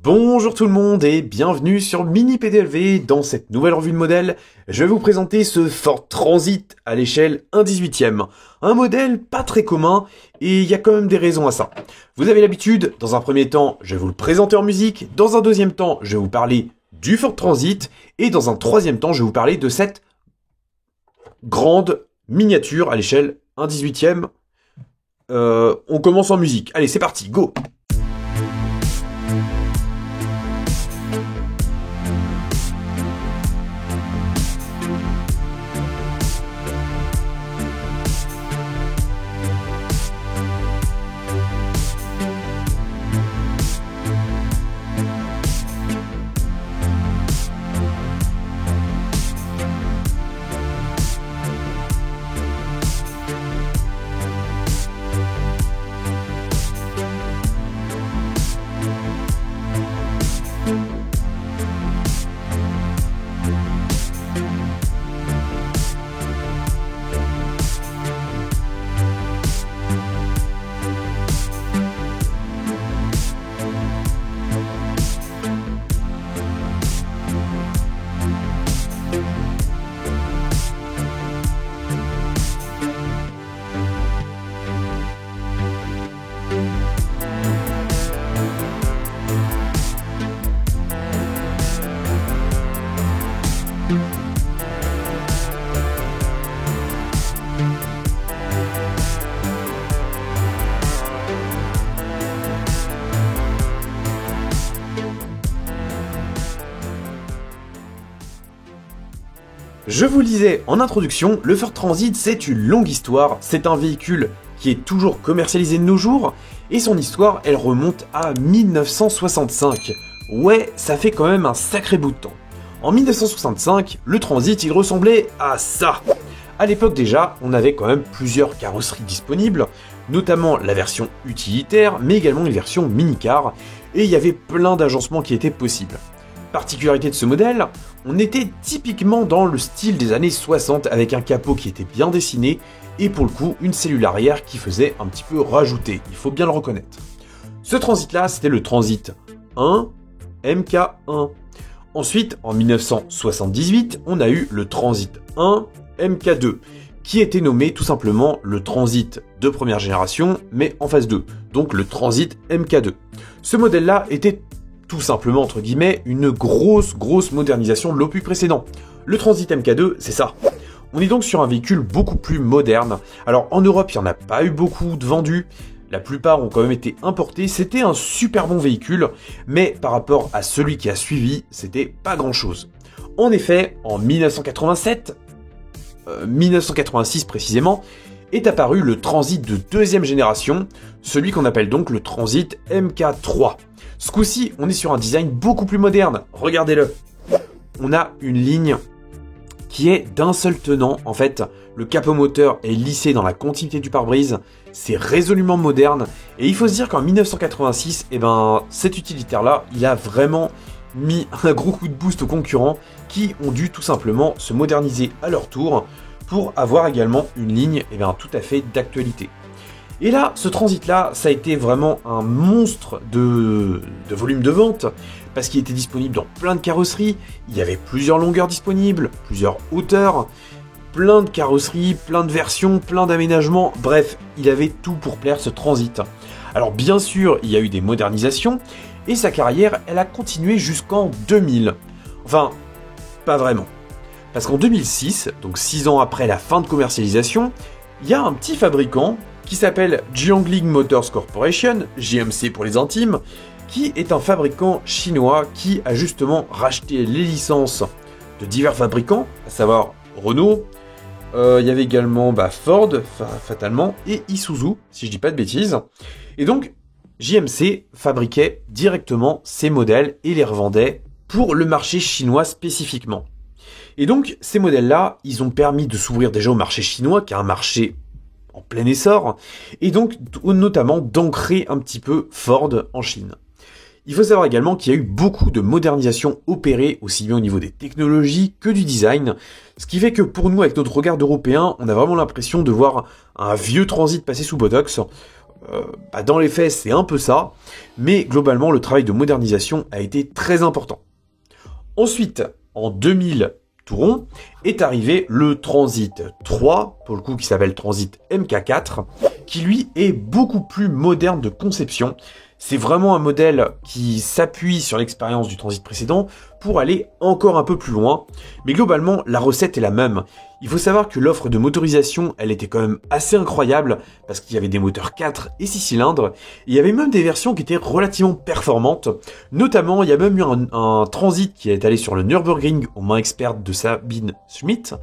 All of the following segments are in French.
Bonjour tout le monde et bienvenue sur Mini PDLV. Dans cette nouvelle revue de modèle, je vais vous présenter ce Ford Transit à l'échelle 1/18e. Un modèle pas très commun et il y a quand même des raisons à ça. Vous avez l'habitude, dans un premier temps, je vais vous le présenter en musique. Dans un deuxième temps, je vais vous parler du Ford Transit. Et dans un troisième temps, je vais vous parler de cette grande miniature à l'échelle 1/18e. On commence en musique. Allez, c'est parti, go! Je vous le disais en introduction, le Ford Transit c'est une longue histoire, c'est un véhicule qui est toujours commercialisé de nos jours, et son histoire elle remonte à 1965. Ouais, ça fait quand même un sacré bout de temps. En 1965, le Transit il ressemblait à ça. À l'époque déjà, on avait quand même plusieurs carrosseries disponibles, notamment la version utilitaire, mais également une version mini-car, et il y avait plein d'agencements qui étaient possibles. Particularité de ce modèle, on était typiquement dans le style des années 60 avec un capot qui était bien dessiné et pour le coup une cellule arrière qui faisait un petit peu rajouter, il faut bien le reconnaître. Ce transit là c'était le Transit 1 MK1. Ensuite en 1978 on a eu le Transit 1 MK2 qui était nommé tout simplement le Transit de première génération mais en phase 2, donc le Transit MK2. Ce modèle là était tout simplement, entre guillemets, une grosse modernisation de l'opus précédent. Le Transit MK2, c'est ça. On est donc sur un véhicule beaucoup plus moderne. Alors en Europe, il n'y en a pas eu beaucoup de vendus. La plupart ont quand même été importés. C'était un super bon véhicule, mais par rapport à celui qui a suivi, c'était pas grand chose. En effet, en 1986 précisément, est apparu le Transit de deuxième génération, celui qu'on appelle donc le Transit MK3. Ce coup-ci, on est sur un design beaucoup plus moderne, regardez-le. On a une ligne qui est d'un seul tenant, en fait, le capot moteur est lissé dans la continuité du pare-brise, c'est résolument moderne, et il faut se dire qu'en 1986, cet utilitaire-là, il a vraiment mis un gros coup de boost aux concurrents qui ont dû tout simplement se moderniser à leur tour pour avoir également une ligne tout à fait d'actualité. Et là, ce Transit-là, ça a été vraiment un monstre de volume de vente, parce qu'il était disponible dans plein de carrosseries, il y avait plusieurs longueurs disponibles, plusieurs hauteurs, plein de carrosseries, plein de versions, plein d'aménagements, bref, il avait tout pour plaire ce Transit. Alors bien sûr, il y a eu des modernisations, et sa carrière, elle a continué jusqu'en 2000. Enfin, pas vraiment. Parce qu'en 2006, donc 6 ans après la fin de commercialisation, il y a un petit fabricant qui s'appelle Jiangling Motors Corporation, JMC pour les intimes, qui est un fabricant chinois qui a justement racheté les licences de divers fabricants, à savoir Renault, il y avait également Ford, fatalement, et Isuzu, si je dis pas de bêtises. Et donc, JMC fabriquait directement ces modèles et les revendait pour le marché chinois spécifiquement. Et donc, ces modèles-là, ils ont permis de s'ouvrir déjà au marché chinois, qui est un marché en plein essor, et donc notamment d'ancrer un petit peu Ford en Chine. Il faut savoir également qu'il y a eu beaucoup de modernisations opérées, aussi bien au niveau des technologies que du design, ce qui fait que pour nous, avec notre regard d'Européens, on a vraiment l'impression de voir un vieux Transit passer sous Botox. Dans les faits, c'est un peu ça, mais globalement, le travail de modernisation a été très important. Ensuite, en 2000 tout rond, est arrivé le Transit 3, pour le coup qui s'appelle Transit MK4, qui lui est beaucoup plus moderne de conception. C'est vraiment un modèle qui s'appuie sur l'expérience du Transit précédent pour aller encore un peu plus loin. Mais globalement, la recette est la même. Il faut savoir que l'offre de motorisation, elle était quand même assez incroyable parce qu'il y avait des moteurs 4 et 6 cylindres. Il y avait même des versions qui étaient relativement performantes. Notamment, il y a même eu un Transit qui est allé sur le Nürburgring aux mains expertes de Sabine Schmidt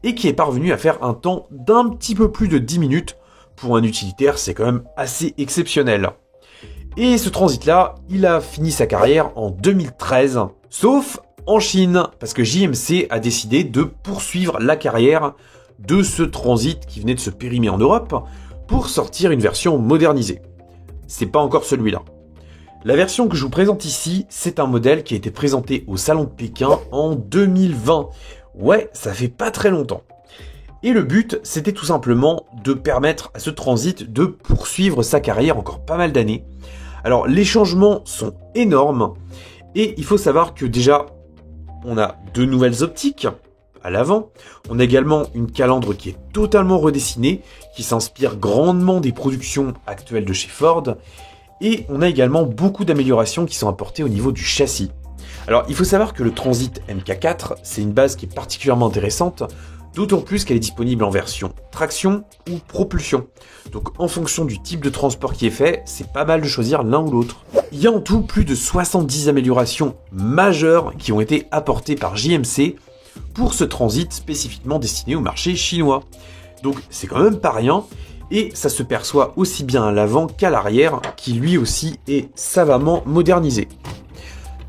et qui est parvenu à faire un temps d'un petit peu plus de 10 minutes. Pour un utilitaire, c'est quand même assez exceptionnel. Et ce Transit-là, il a fini sa carrière en 2013, sauf en Chine, parce que JMC a décidé de poursuivre la carrière de ce Transit qui venait de se périmer en Europe pour sortir une version modernisée. C'est pas encore celui-là. La version que je vous présente ici, c'est un modèle qui a été présenté au Salon de Pékin en 2020. Ouais, ça fait pas très longtemps. Et le but, c'était tout simplement de permettre à ce Transit de poursuivre sa carrière encore pas mal d'années. Alors, les changements sont énormes et il faut savoir que déjà, on a 2 nouvelles optiques à l'avant. On a également une calandre qui est totalement redessinée, qui s'inspire grandement des productions actuelles de chez Ford. Et on a également beaucoup d'améliorations qui sont apportées au niveau du châssis. Alors, il faut savoir que le Transit MK4, c'est une base qui est particulièrement intéressante, d'autant plus qu'elle est disponible en version traction ou propulsion. Donc en fonction du type de transport qui est fait, c'est pas mal de choisir l'un ou l'autre. Il y a en tout plus de 70 améliorations majeures qui ont été apportées par JMC pour ce Transit spécifiquement destiné au marché chinois. Donc c'est quand même pas rien, et ça se perçoit aussi bien à l'avant qu'à l'arrière, qui lui aussi est savamment modernisé.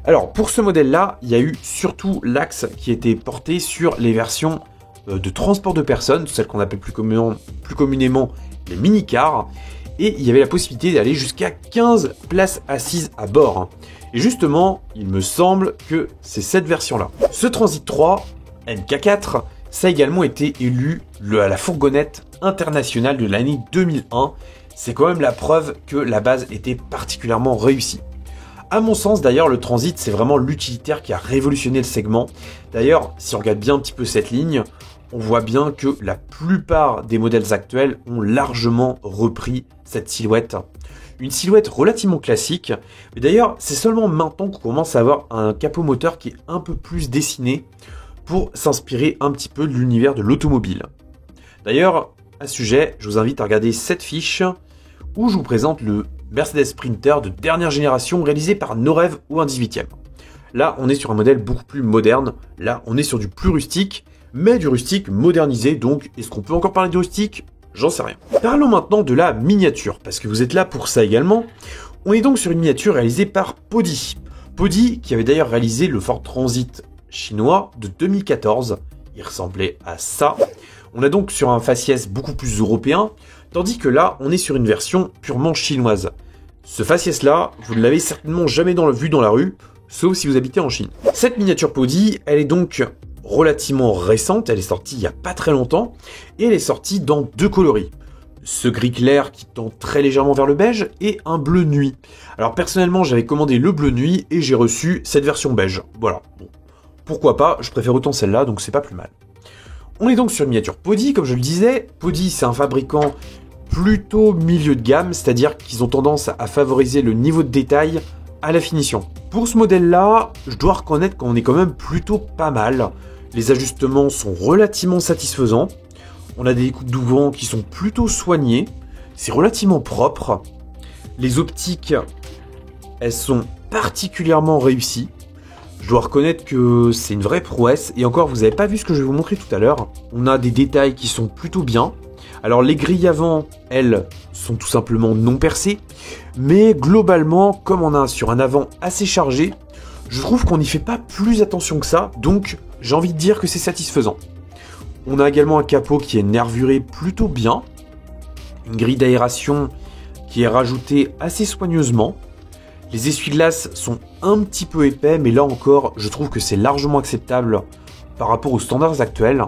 Alors pour ce modèle-là, il y a eu surtout l'axe qui était porté sur les versions de transport de personnes, celles qu'on appelle plus communément les mini-cars, et il y avait la possibilité d'aller jusqu'à 15 places assises à bord. Et justement, il me semble que c'est cette version-là. Ce Transit 3, MK4, ça a également été élu à la fourgonnette internationale de l'année 2001. C'est quand même la preuve que la base était particulièrement réussie. À mon sens, d'ailleurs, le Transit, c'est vraiment l'utilitaire qui a révolutionné le segment. D'ailleurs, si on regarde bien un petit peu cette ligne, on voit bien que la plupart des modèles actuels ont largement repris cette silhouette. Une silhouette relativement classique, mais d'ailleurs, c'est seulement maintenant qu'on commence à avoir un capot moteur qui est un peu plus dessiné pour s'inspirer un petit peu de l'univers de l'automobile. D'ailleurs, à ce sujet, je vous invite à regarder cette fiche où je vous présente le Mercedes Sprinter de dernière génération réalisé par Norev ou un 18e. Là, on est sur un modèle beaucoup plus moderne. Là, on est sur du plus rustique, mais du rustique modernisé. Donc, est-ce qu'on peut encore parler de rustique ? J'en sais rien. Parlons maintenant de la miniature, parce que vous êtes là pour ça également. On est donc sur une miniature réalisée par Podi. Podi, qui avait d'ailleurs réalisé le Ford Transit chinois de 2014. Il ressemblait à ça. On est donc sur un faciès beaucoup plus européen, tandis que là, on est sur une version purement chinoise. Ce faciès-là, vous ne l'avez certainement jamais vu dans la rue, sauf si vous habitez en Chine. Cette miniature Podi, elle est donc relativement récente, elle est sortie il n'y a pas très longtemps, et elle est sortie dans 2 coloris. Ce gris clair qui tend très légèrement vers le beige, et un bleu nuit. Alors personnellement, j'avais commandé le bleu nuit, et j'ai reçu cette version beige. Voilà, bon. Pourquoi pas, je préfère autant celle-là, donc c'est pas plus mal. On est donc sur une miniature Podi, comme je le disais. Podi, c'est un fabricant plutôt milieu de gamme, c'est-à-dire qu'ils ont tendance à favoriser le niveau de détail à la finition. Pour ce modèle-là, je dois reconnaître qu'on est quand même plutôt pas mal. Les ajustements sont relativement satisfaisants. On a des écoutes d'ouvrant qui sont plutôt soignées. C'est relativement propre. Les optiques, elles sont particulièrement réussies. Je dois reconnaître que c'est une vraie prouesse. Et encore, vous n'avez pas vu ce que je vais vous montrer tout à l'heure. On a des détails qui sont plutôt bien. Alors les grilles avant, elles, sont tout simplement non percées. Mais globalement, comme on a sur un avant assez chargé, je trouve qu'on n'y fait pas plus attention que ça. Donc j'ai envie de dire que c'est satisfaisant. On a également un capot qui est nervuré plutôt bien. Une grille d'aération qui est rajoutée assez soigneusement. Les essuie-glaces sont un petit peu épais, mais là encore, je trouve que c'est largement acceptable par rapport aux standards actuels.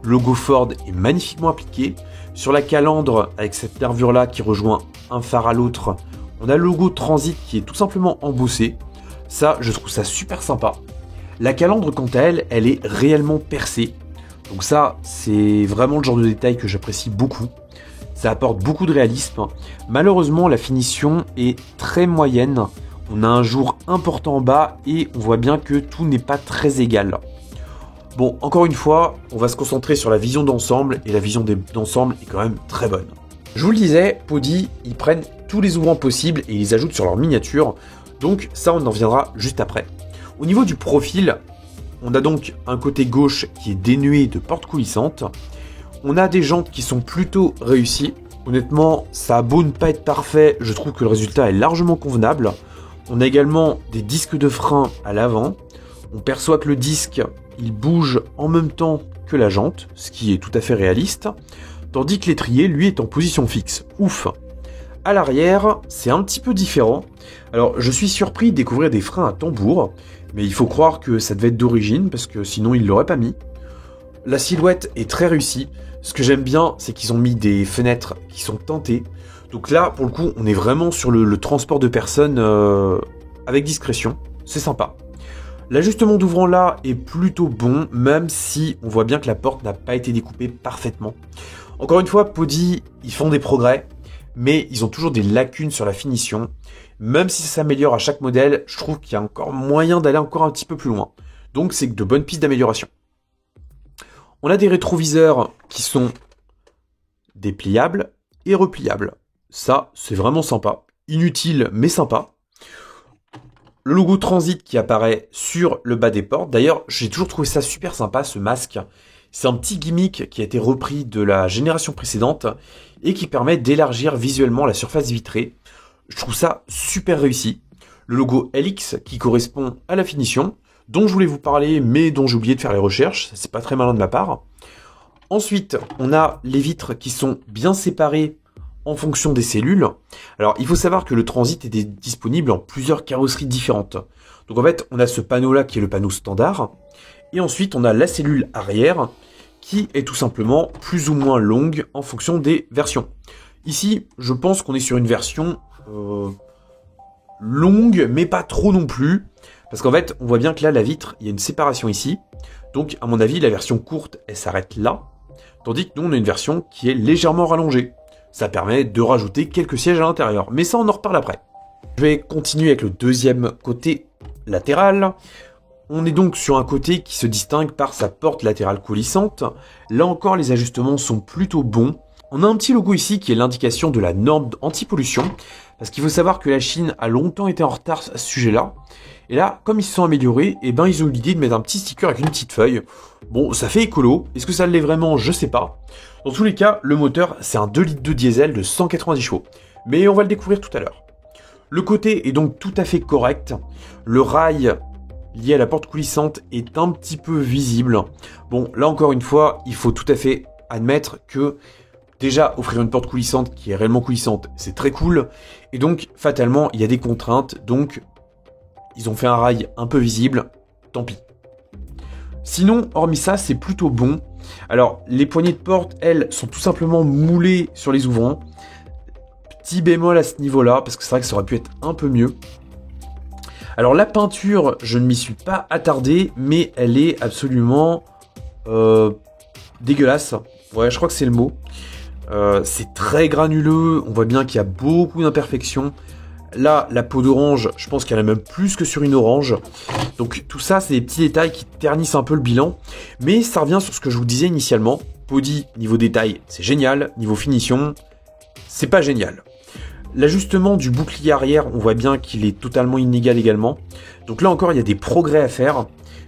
Le logo Ford est magnifiquement appliqué, Sur la calandre, avec cette nervure-là qui rejoint un phare à l'autre, on a le logo Transit qui est tout simplement embossé. Ça, je trouve ça super sympa. La calandre, quant à elle, elle est réellement percée. Donc ça, c'est vraiment le genre de détail que j'apprécie beaucoup. Ça apporte beaucoup de réalisme. Malheureusement, la finition est très moyenne. On a un jour important en bas et on voit bien que tout n'est pas très égal. Bon, encore une fois, on va se concentrer sur la vision d'ensemble et la vision d'ensemble est quand même très bonne. Je vous le disais, Pody, ils prennent tous les ouvrants possibles et ils les ajoutent sur leur miniature. Donc ça, on en viendra juste après. Au niveau du profil, on a donc un côté gauche qui est dénué de portes coulissantes. On a des jantes qui sont plutôt réussies. Honnêtement, ça a beau ne pas être parfait, je trouve que le résultat est largement convenable. On a également des disques de frein à l'avant. On perçoit que le disque, il bouge en même temps que la jante, ce qui est tout à fait réaliste. Tandis que l'étrier, lui, est en position fixe. Ouf! À l'arrière, c'est un petit peu différent. Alors, je suis surpris de découvrir des freins à tambour, mais il faut croire que ça devait être d'origine, parce que sinon, ils ne l'auraient pas mis. La silhouette est très réussie. Ce que j'aime bien, c'est qu'ils ont mis des fenêtres qui sont teintées. Donc là, pour le coup, on est vraiment sur le transport de personnes avec discrétion. C'est sympa. L'ajustement d'ouvrant là est plutôt bon, même si on voit bien que la porte n'a pas été découpée parfaitement. Encore une fois, Pody, ils font des progrès, mais ils ont toujours des lacunes sur la finition. Même si ça s'améliore à chaque modèle, je trouve qu'il y a encore moyen d'aller encore un petit peu plus loin. Donc c'est de bonnes pistes d'amélioration. On a des rétroviseurs qui sont dépliables et repliables. Ça, c'est vraiment sympa. Inutile, mais sympa. Le logo Transit qui apparaît sur le bas des portes. D'ailleurs, j'ai toujours trouvé ça super sympa, ce masque. C'est un petit gimmick qui a été repris de la génération précédente et qui permet d'élargir visuellement la surface vitrée. Je trouve ça super réussi. Le logo LX qui correspond à la finition, dont je voulais vous parler, mais dont j'ai oublié de faire les recherches. C'est pas très malin de ma part. Ensuite, on a les vitres qui sont bien séparées en fonction des cellules. Alors, il faut savoir que le Transit est disponible en plusieurs carrosseries différentes. Donc en fait, on a ce panneau-là qui est le panneau standard. Et ensuite, on a la cellule arrière qui est tout simplement plus ou moins longue en fonction des versions. Ici, je pense qu'on est sur une version longue, mais pas trop non plus. Parce qu'en fait, on voit bien que là, la vitre, il y a une séparation ici. Donc, à mon avis, la version courte, elle s'arrête là. Tandis que nous, on a une version qui est légèrement rallongée. Ça permet de rajouter quelques sièges à l'intérieur. Mais ça, on en reparle après. Je vais continuer avec le deuxième côté latéral. On est donc sur un côté qui se distingue par sa porte latérale coulissante. Là encore, les ajustements sont plutôt bons. On a un petit logo ici qui est l'indication de la norme anti-pollution. Parce qu'il faut savoir que la Chine a longtemps été en retard à ce sujet-là. Et là, comme ils se sont améliorés, ils ont eu l'idée de mettre un petit sticker avec une petite feuille. Bon, ça fait écolo. Est-ce que ça l'est vraiment? Je sais pas. Dans tous les cas, le moteur, c'est un 2 litres de diesel de 190 chevaux. Mais on va le découvrir tout à l'heure. Le côté est donc tout à fait correct. Le rail lié à la porte coulissante est un petit peu visible. Bon, là encore une fois, il faut tout à fait admettre que déjà, offrir une porte coulissante qui est réellement coulissante, c'est très cool. Et donc, fatalement, il y a des contraintes. Donc, ils ont fait un rail un peu visible. Tant pis. Sinon, hormis ça, c'est plutôt bon. Alors, les poignées de porte, elles, sont tout simplement moulées sur les ouvrants. Petit bémol à ce niveau-là, parce que c'est vrai que ça aurait pu être un peu mieux. Alors, la peinture, je ne m'y suis pas attardé, mais elle est absolument dégueulasse. Ouais, je crois que c'est le mot. C'est très granuleux, on voit bien qu'il y a beaucoup d'imperfections. Là, la peau d'orange, je pense qu'elle est même plus que sur une orange. Donc tout ça, c'est des petits détails qui ternissent un peu le bilan. Mais ça revient sur ce que je vous disais initialement. Pody, niveau détail, c'est génial. Niveau finition, c'est pas génial. L'ajustement du bouclier arrière, on voit bien qu'il est totalement inégal également. Donc là encore, il y a des progrès à faire.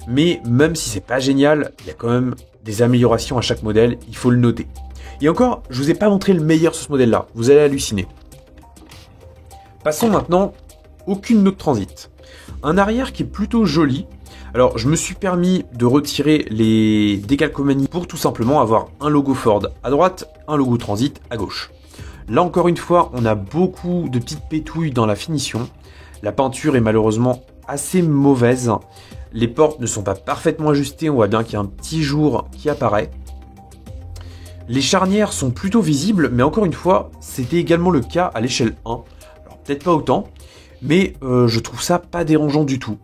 Mais même si c'est pas génial, il y a quand même des améliorations à chaque modèle, il faut le noter. Et encore, je vous ai pas montré le meilleur sur ce modèle-là. Vous allez halluciner. Passons maintenant au cul de notre Transit. Un arrière qui est plutôt joli. Alors, je me suis permis de retirer les décalcomanies pour tout simplement avoir un logo Ford à droite, un logo Transit à gauche. Là, encore une fois, on a beaucoup de petites pétouilles dans la finition. La peinture est malheureusement assez mauvaise. Les portes ne sont pas parfaitement ajustées. On voit bien qu'il y a un petit jour qui apparaît. Les charnières sont plutôt visibles, mais encore une fois, c'était également le cas à l'échelle 1. Alors peut-être pas autant, mais je trouve ça pas dérangeant du tout.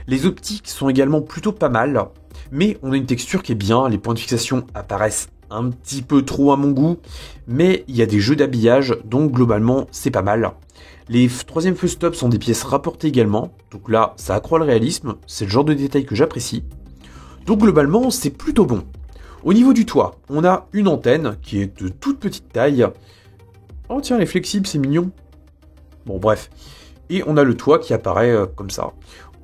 Les optiques sont également plutôt pas mal, mais on a une texture qui est bien, les points de fixation apparaissent un petit peu trop à mon goût, mais il y a des jeux d'habillage, donc globalement c'est pas mal. Les troisième feu stop sont des pièces rapportées également, donc là ça accroît le réalisme, c'est le genre de détail que j'apprécie. Donc globalement c'est plutôt bon. Au niveau du toit, on a une antenne qui est de toute petite taille. Oh tiens, elle est flexible, c'est mignon. Bon bref. Et on a le toit qui apparaît comme ça.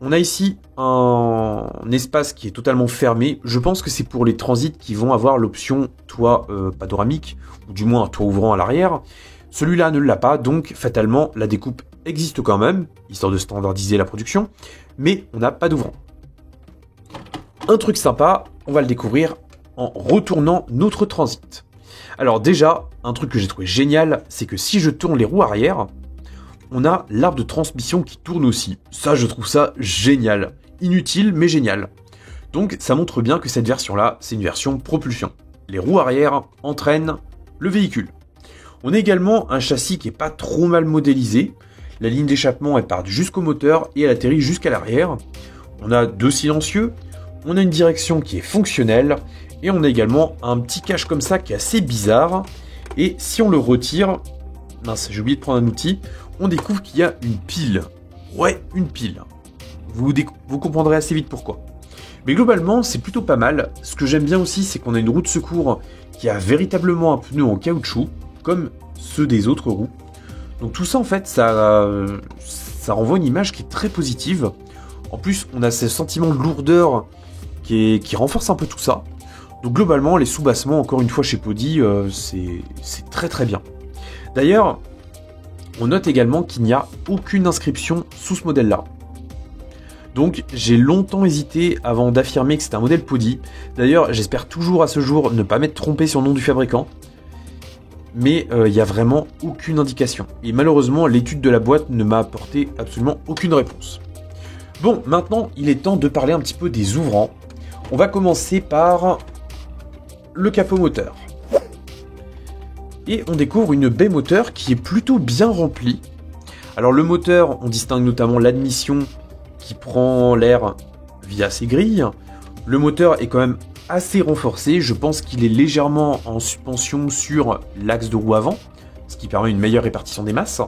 On a ici un espace qui est totalement fermé. Je pense que c'est pour les transits qui vont avoir l'option toit panoramique, ou du moins un toit ouvrant à l'arrière. Celui-là ne l'a pas, donc fatalement la découpe existe quand même, histoire de standardiser la production, mais on n'a pas d'ouvrant. Un truc sympa, on va le découvrir en retournant notre transit. Alors déjà, un truc que j'ai trouvé génial, c'est que si je tourne les roues arrière, on a l'arbre de transmission qui tourne aussi. Ça, je trouve ça génial. Inutile, mais génial. Donc ça montre bien que cette version-là, c'est une version propulsion. Les roues arrière entraînent le véhicule. On a également un châssis qui est pas trop mal modélisé. La ligne d'échappement, elle part jusqu'au moteur et elle atterrit jusqu'à l'arrière. On a deux silencieux, on a une direction qui est fonctionnelle, et on a également un petit cache comme ça qui est assez bizarre. Et si on le retire, mince, j'ai oublié de prendre un outil, on découvre qu'il y a une pile. Ouais, une pile. Vous comprendrez assez vite pourquoi. Mais globalement, c'est plutôt pas mal. Ce que j'aime bien aussi, c'est qu'on a une roue de secours qui a véritablement un pneu en caoutchouc, comme ceux des autres roues. Donc tout ça, en fait, ça renvoie une image qui est très positive. En plus, on a ce sentiment de lourdeur qui renforce un peu tout ça. Donc globalement, les sous-bassements, encore une fois chez Podi, c'est très très bien. D'ailleurs, on note également qu'il n'y a aucune inscription sous ce modèle-là. Donc j'ai longtemps hésité avant d'affirmer que c'était un modèle Podi. D'ailleurs, j'espère toujours à ce jour ne pas m'être trompé sur le nom du fabricant. Mais il n'y a vraiment aucune indication. Et malheureusement, l'étude de la boîte ne m'a apporté absolument aucune réponse. Bon, maintenant, il est temps de parler un petit peu des ouvrants. On va commencer par le capot moteur. Et on découvre une baie moteur qui est plutôt bien remplie. Alors le moteur, on distingue notamment l'admission qui prend l'air via ses grilles. Le moteur est quand même assez renforcé, je pense qu'il est légèrement en suspension sur l'axe de roue avant, ce qui permet une meilleure répartition des masses.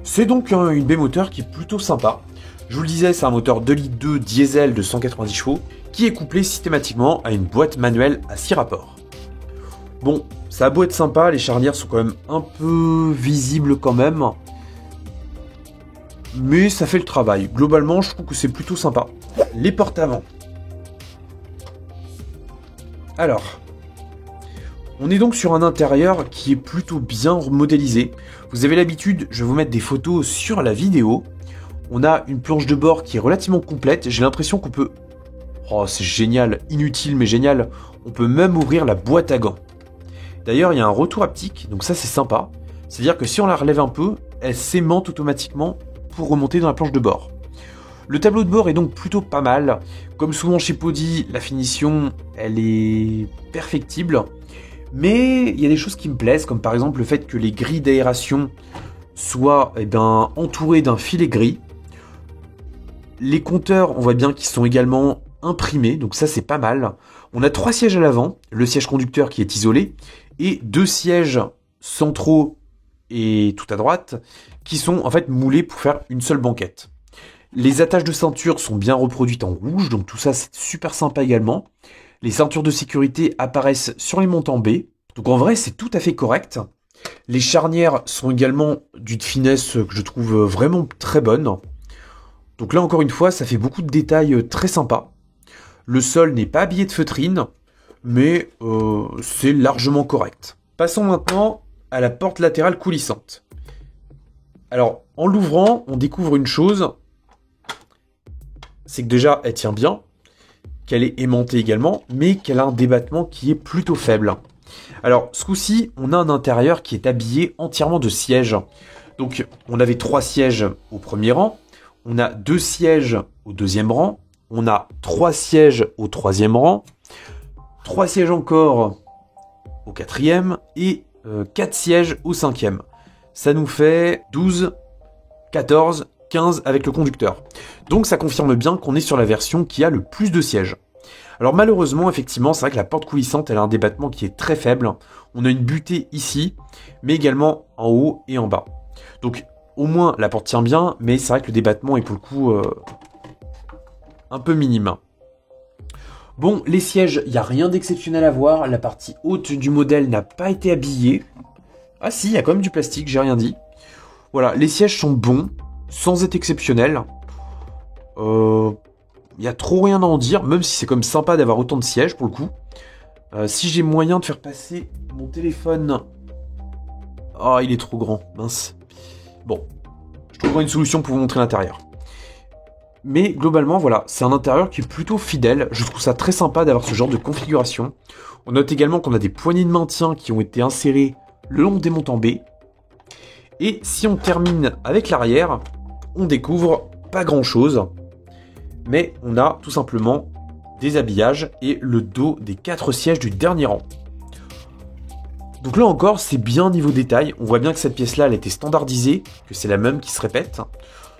C'est donc une baie moteur qui est plutôt sympa. Je vous le disais, c'est un moteur 2,2 litres diesel de 190 chevaux qui est couplé systématiquement à une boîte manuelle à 6 rapports. Bon, ça a beau être sympa, les charnières sont quand même un peu visibles quand même, mais ça fait le travail. Globalement, je trouve que c'est plutôt sympa. Les portes avant. Alors, on est donc sur un intérieur qui est plutôt bien modélisé. Vous avez l'habitude, je vais vous mettre des photos sur la vidéo. On a une planche de bord qui est relativement complète. J'ai l'impression qu'on peut... Oh, c'est génial, inutile mais génial. On peut même ouvrir la boîte à gants. D'ailleurs, il y a un retour haptique, donc ça c'est sympa. C'est-à-dire que si on la relève un peu, elle s'aimante automatiquement pour remonter dans la planche de bord. Le tableau de bord est donc plutôt pas mal. Comme souvent chez Podi, la finition, elle est perfectible. Mais il y a des choses qui me plaisent, comme par exemple le fait que les grilles d'aération soient entourées d'un filet gris. Les compteurs, on voit bien qu'ils sont également imprimés, donc ça c'est pas mal. On a 3 sièges à l'avant, le siège conducteur qui est isolé, et 2 sièges centraux et tout à droite, qui sont en fait moulés pour faire une seule banquette. Les attaches de ceinture sont bien reproduites en rouge, donc tout ça c'est super sympa également. Les ceintures de sécurité apparaissent sur les montants B, donc en vrai c'est tout à fait correct. Les charnières sont également d'une finesse que je trouve vraiment très bonne. Donc là encore une fois, ça fait beaucoup de détails très sympas. Le sol n'est pas habillé de feutrine, mais c'est largement correct. Passons maintenant à la porte latérale coulissante. Alors, en l'ouvrant, on découvre une chose, c'est que déjà, elle tient bien, qu'elle est aimantée également, mais qu'elle a un débattement qui est plutôt faible. Alors, ce coup-ci, on a un intérieur qui est habillé entièrement de sièges. Donc, on avait 3 sièges au premier rang, on a 2 sièges au deuxième rang, on a 3 sièges au troisième rang, 3 sièges encore au 4e et 4 sièges au 5e. Ça nous fait 12, 14, 15 avec le conducteur. Donc ça confirme bien qu'on est sur la version qui a le plus de sièges. Alors malheureusement, effectivement, c'est vrai que la porte coulissante, elle a un débattement qui est très faible. On a une butée ici, mais également en haut et en bas. Donc au moins la porte tient bien, mais c'est vrai que le débattement est pour le coup un peu minime. Bon, les sièges, il n'y a rien d'exceptionnel à voir. La partie haute du modèle n'a pas été habillée. Ah si, il y a quand même du plastique, j'ai rien dit. Voilà, les sièges sont bons, sans être exceptionnels. Il y a trop rien à en dire, même si c'est quand même sympa d'avoir autant de sièges pour le coup. Si j'ai moyen de faire passer mon téléphone... Oh, il est trop grand, mince. Bon, je trouverai une solution pour vous montrer l'intérieur. Mais globalement, voilà, c'est un intérieur qui est plutôt fidèle. Je trouve ça très sympa d'avoir ce genre de configuration. On note également qu'on a des poignées de maintien qui ont été insérées le long des montants B. Et si on termine avec l'arrière, on découvre pas grand chose. Mais on a tout simplement des habillages et le dos des 4 sièges du dernier rang. Donc là encore, c'est bien niveau détail. On voit bien que cette pièce-là, elle a été standardisée, que c'est la même qui se répète.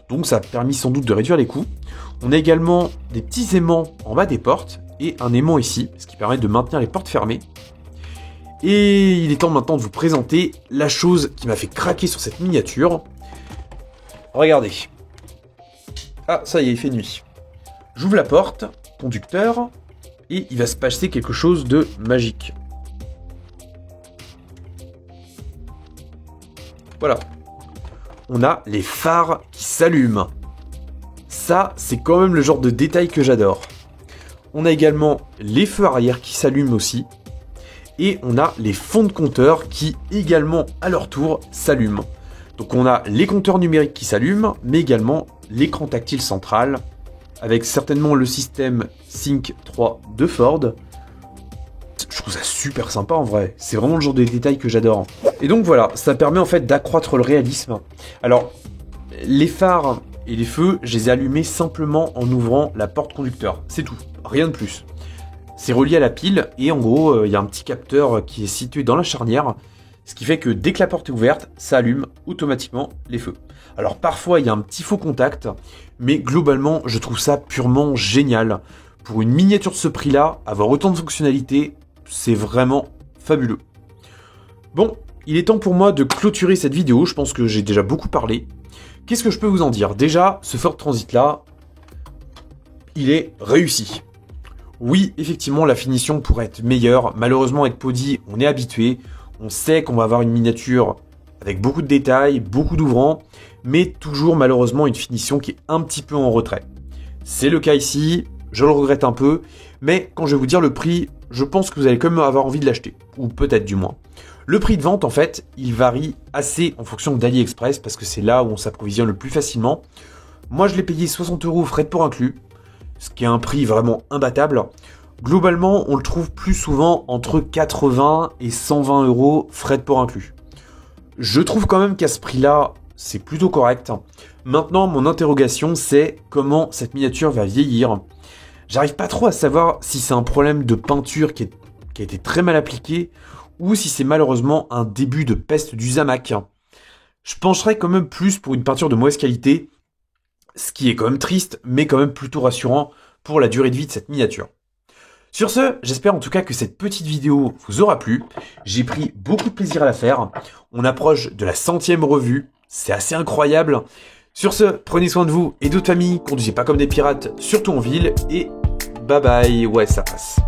Donc ça a permis sans doute de réduire les coûts. On a également des petits aimants en bas des portes et un aimant ici, ce qui permet de maintenir les portes fermées. Et il est temps maintenant de vous présenter la chose qui m'a fait craquer sur cette miniature. Regardez. Ah, ça y est, il fait nuit. J'ouvre la porte, conducteur, et il va se passer quelque chose de magique. Voilà. On a les phares qui s'allument. Ça, c'est quand même le genre de détail que j'adore. On a également les feux arrière qui s'allument aussi. Et on a les fonds de compteurs qui également, à leur tour, s'allument. Donc on a les compteurs numériques qui s'allument, mais également l'écran tactile central, avec certainement le système Sync 3 de Ford. Je trouve ça super sympa en vrai, c'est vraiment le genre de détail que j'adore. Et donc voilà, ça permet en fait d'accroître le réalisme. Alors, les phares et les feux, je les ai allumés simplement en ouvrant la porte conducteur, c'est tout, rien de plus. C'est relié à la pile et en gros, il y a un petit capteur qui est situé dans la charnière, ce qui fait que dès que la porte est ouverte, ça allume automatiquement les feux. Alors parfois, il y a un petit faux contact, mais globalement, je trouve ça purement génial. Pour une miniature de ce prix-là, avoir autant de fonctionnalités, c'est vraiment fabuleux. Bon, il est temps pour moi de clôturer cette vidéo, je pense que j'ai déjà beaucoup parlé. Qu'est-ce que je peux vous en dire? Déjà, ce Ford Transit-là, il est réussi. Oui, effectivement, la finition pourrait être meilleure. Malheureusement, avec Podi, on est habitué. On sait qu'on va avoir une miniature avec beaucoup de détails, beaucoup d'ouvrants, mais toujours malheureusement une finition qui est un petit peu en retrait. C'est le cas ici, je le regrette un peu, mais quand je vais vous dire le prix, je pense que vous allez quand même avoir envie de l'acheter, ou peut-être du moins. Le prix de vente, en fait, il varie assez en fonction d'AliExpress, parce que c'est là où on s'approvisionne le plus facilement. Moi, je l'ai payé 60 € frais de port inclus, ce qui est un prix vraiment imbattable. Globalement, on le trouve plus souvent entre 80 et 120 € frais de port inclus. Je trouve quand même qu'à ce prix-là, c'est plutôt correct. Maintenant, mon interrogation, c'est comment cette miniature va vieillir. J'arrive pas trop à savoir si c'est un problème de peinture qui a été très mal appliqué ou si c'est malheureusement un début de peste du Zamac. Je pencherais quand même plus pour une peinture de mauvaise qualité, ce qui est quand même triste, mais quand même plutôt rassurant pour la durée de vie de cette miniature. Sur ce, j'espère en tout cas que cette petite vidéo vous aura plu. J'ai pris beaucoup de plaisir à la faire. On approche de la 100e revue. C'est assez incroyable. Sur ce, prenez soin de vous et de votre famille. Conduisez pas comme des pirates, surtout en ville. Et bye bye. Ouais, ça passe.